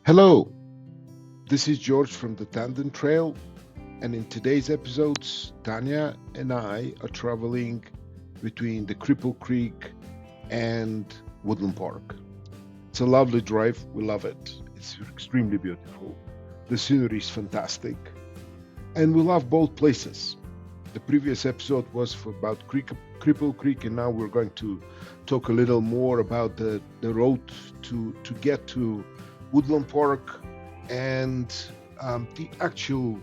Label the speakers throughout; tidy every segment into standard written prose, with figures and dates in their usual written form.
Speaker 1: Hello, this is George from the Tandem Trail, and in today's episodes, Tanya and I are traveling between the Cripple Creek and Woodland Park. It's a lovely drive, we love it. It's extremely beautiful. The scenery is fantastic, and we love both places. The previous episode was about Cripple Creek, and now we're going to talk a little more about the road to get to Woodland Park and the actual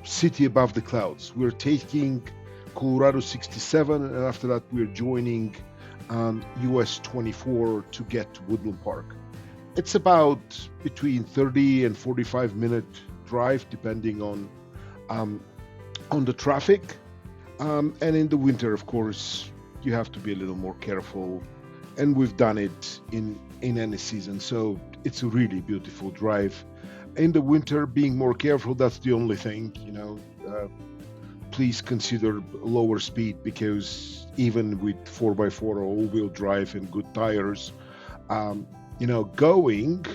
Speaker 1: city above the clouds. We're taking Colorado 67, and after that, we're joining US 24 to get to Woodland Park. It's about between 30 and 45-minute drive, depending um, on the traffic. And in the winter, of course, you have to be a little more careful. And we've done it in any season, so it's a really beautiful drive. In the winter, being more careful, that's the only thing. Please consider lower speed, because even with 4x4 or all-wheel drive and good tires, going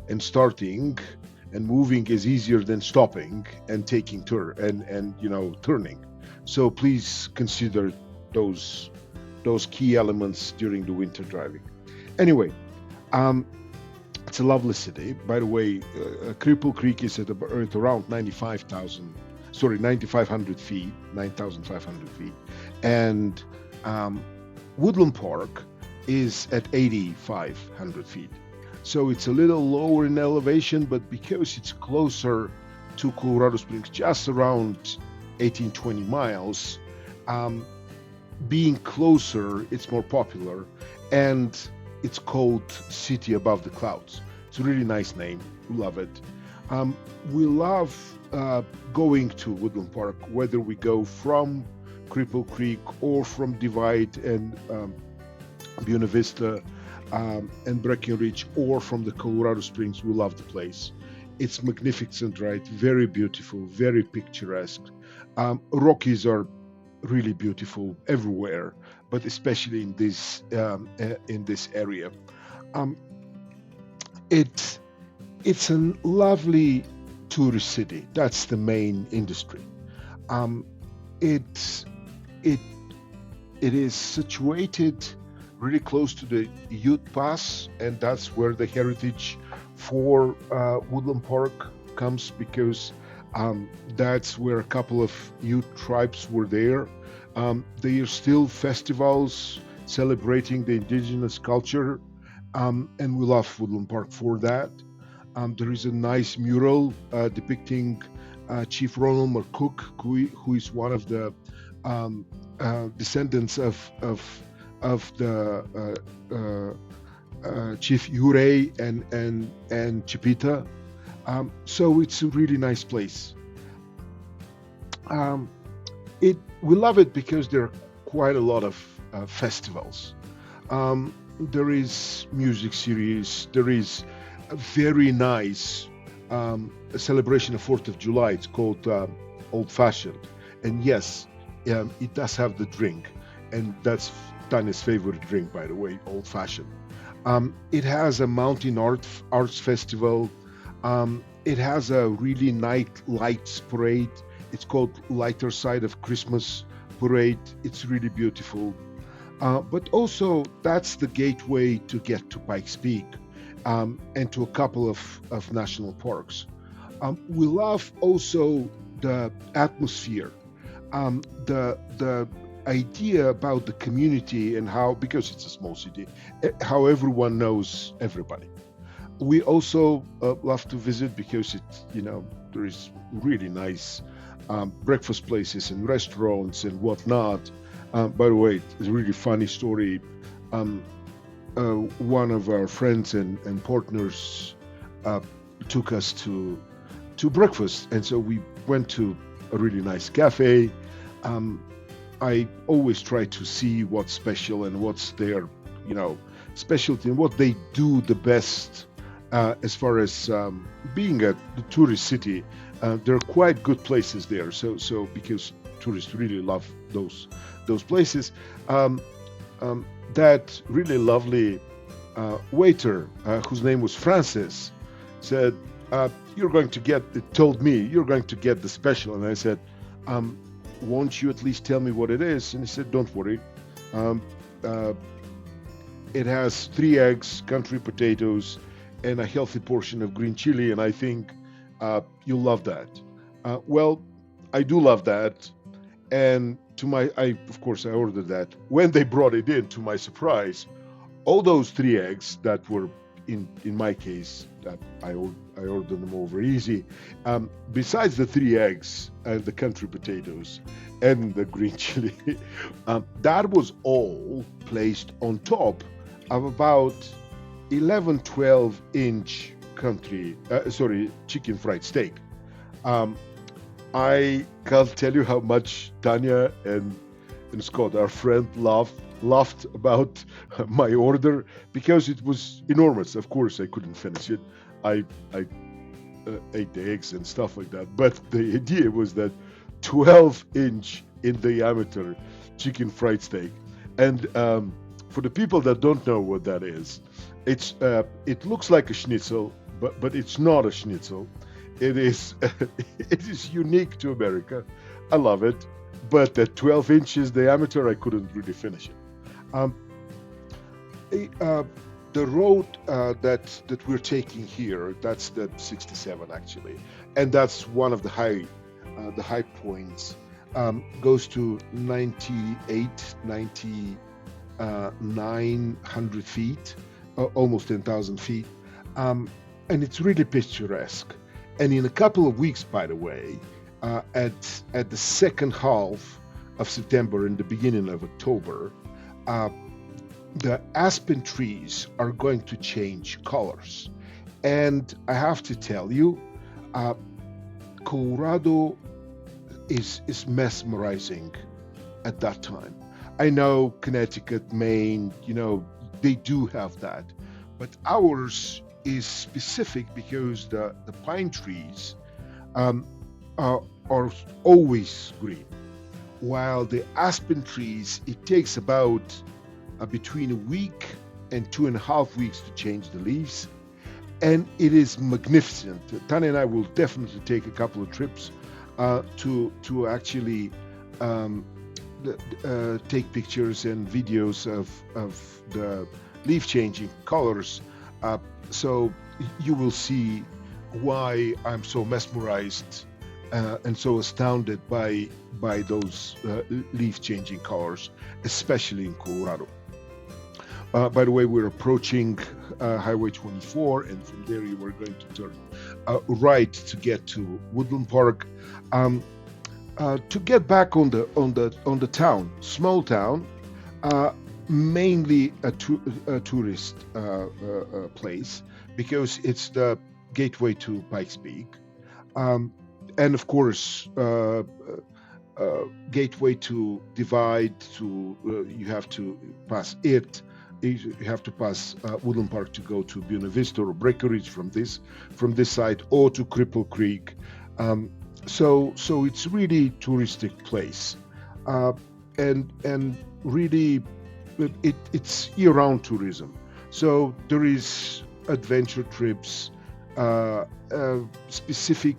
Speaker 1: and starting and moving is easier than stopping and taking turning. So please consider those key elements during the winter driving. Anyway, um, it's a lovely city. By the way, Cripple Creek is at around 9,500 feet, 9,500 feet, and Woodland Park is at 8,500 feet. So it's a little lower in elevation, but because it's closer to Colorado Springs, just around 18-20 miles, um, being closer, it's more popular, and it's called City Above the Clouds. It's a really nice name. We love it. We love going to Woodland Park, whether we go from Cripple Creek or from Divide and Buena Vista and Breckenridge, or from the Colorado Springs. We love the place. It's magnificent, right? Very beautiful, very picturesque. Rockies are really beautiful everywhere, but especially in this area. Um, it's a lovely tourist city. That's the main industry. Um, it it it is situated really close to the Ute Pass, and that's where the heritage for Woodland Park comes, because that's where a couple of Ute tribes were there. There are still festivals celebrating the indigenous culture, and we love Woodland Park for that. There is a nice mural depicting Chief Ronald McCook, who is one of the descendants of the Chief Ure and Chipita. So it's a really nice place. Um, we love it because there are quite a lot of festivals. There is music series. There is a very nice celebration of 4th of July. It's called Old Fashioned, and yes, it does have the drink, and that's Tanya's favorite drink, by the way, Old Fashioned. It has a mountain arts festival. It has a really nice lights parade. It's called Lighter Side of Christmas Parade. It's really beautiful. But also, that's the gateway to get to Pikes Peak and to a couple of national parks. We love also the atmosphere, the idea about the community, and how, because it's a small city, how everyone knows everybody. We also love to visit because there is really nice breakfast places and restaurants and whatnot. By the way, it's a really funny story. Um, One of our friends and partners uh, took us to breakfast, and so we went to a really nice cafe. Um, I always try to see what's special and what's their, specialty, and what they do the best as far as being a the tourist city. There are quite good places there. So because tourists really love those places. Um, that really lovely waiter, whose name was Francis. said, "You're going to get." It told me, "You're going to get the special," and I said, um, "Won't you at least tell me what it is?" And he said, "Don't worry. Um, uh, it has 3 eggs, country potatoes, and a healthy portion of green chili, and I think you'll love that." Well, I do love that, and of course, I ordered that. When they brought it in, to my surprise, all those 3 eggs that were in my case, that I ordered them over easy. Besides the 3 eggs and the country potatoes and the green chili, that was all placed on top of about 11, 12-inch chicken fried steak. Um, I can't tell you how much Tanya and Scott, our friend, laughed about my order because it was enormous. Of course, I couldn't finish it. I ate the eggs and stuff like that. But the idea was that 12-inch in diameter chicken fried steak, and for the people that don't know what that is, it looks like a schnitzel, but it's not a schnitzel. It is it is unique to America. I love it, but at 12 inches diameter, I couldn't really finish it. Um, uh, the road that we're taking here, that's the 67 actually, and that's one of the high points. Goes to 98, 900 feet, almost 10,000 feet, and it's really picturesque. And in a couple of weeks, by the way, at the second half of September and the beginning of October, uh, the aspen trees are going to change colors. And I have to tell you, uh, Colorado is mesmerizing at that time. I know Connecticut, Maine, they do have that, but ours is specific because the pine trees um, are always green, while the aspen trees, it takes about between a week and 2.5 weeks to change the leaves, and it is magnificent. Tanya and I will definitely take a couple of trips to actually um, take pictures and videos of the leaf changing colors. So you will see why I'm so mesmerized and so astounded by those leaf changing colors, especially in Colorado. By the way, we're approaching Highway 24, and from there you are going to turn right to get to Woodland Park. To get back on the town, small town, mainly a tourist place because it's the gateway to Pikes Peak, and of course gateway to Divide. You have to pass it. You have to pass Woodland Park to go to Buena Vista or Breckenridge from this side, or to Cripple Creek. So it's really touristic place, and really it's year-round tourism. So there is adventure trips, specific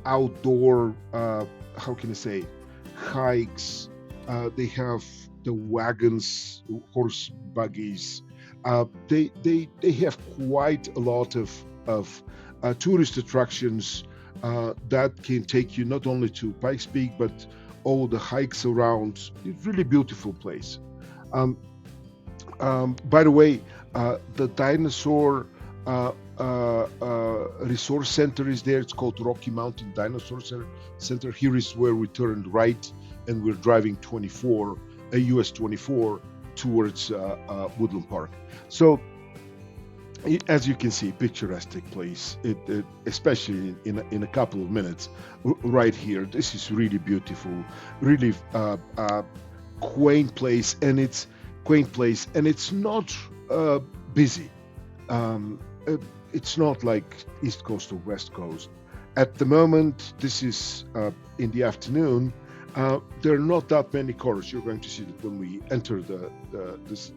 Speaker 1: outdoor, how can I say, hikes. They have the wagons, horse buggies. They have quite a lot of tourist attractions that can take you not only to Pikes Peak but all the hikes around. It's really beautiful place. By the way, the dinosaur resource center is there. It's called Rocky Mountain Dinosaur Center. Here is where we turned right, and we're driving US 24 towards Woodland Park. So, as you can see, picturesque place. Especially in a couple of minutes, right here. This is really beautiful, really quaint place, and it's not busy. It's not like East Coast or West Coast. At the moment, this is in the afternoon. There are not that many cars. You're going to see that when we enter this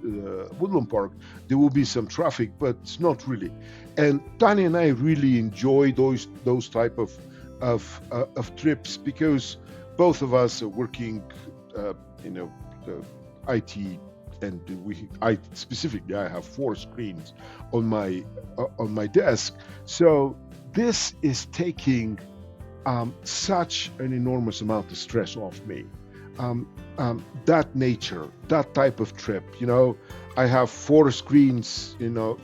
Speaker 1: Woodland Park, there will be some traffic, but it's not really. And Tanya and I really enjoy those type of trips because both of us are working, uh, you know, IT, and I specifically I have 4 screens on my desk. So this is taking such an enormous amount of stress off me. That nature, that type of trip, I have 4 screens, uh,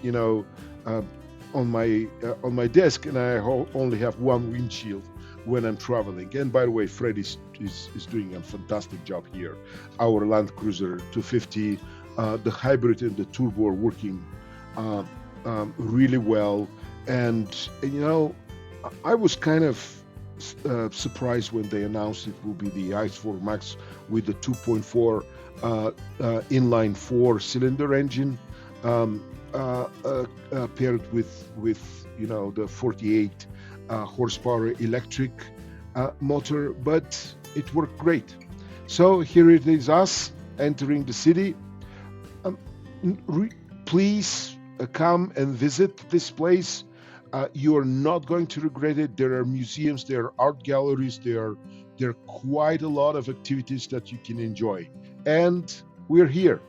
Speaker 1: on my desk, and I only have one windshield when I'm traveling. And by the way, Freddie is doing a fantastic job here. Our Land Cruiser 250, the hybrid and the turbo are working uh, really well. And I was kind of surprised when they announced it will be the Ice 4 Max with the 2.4 inline 4-cylinder engine, um, paired with the 48 horsepower electric motor, but it worked great. So here it is, us entering the city. Um, Please come and visit this place. You are not going to regret it. There are museums, there are art galleries, there are quite a lot of activities that you can enjoy. And we're here.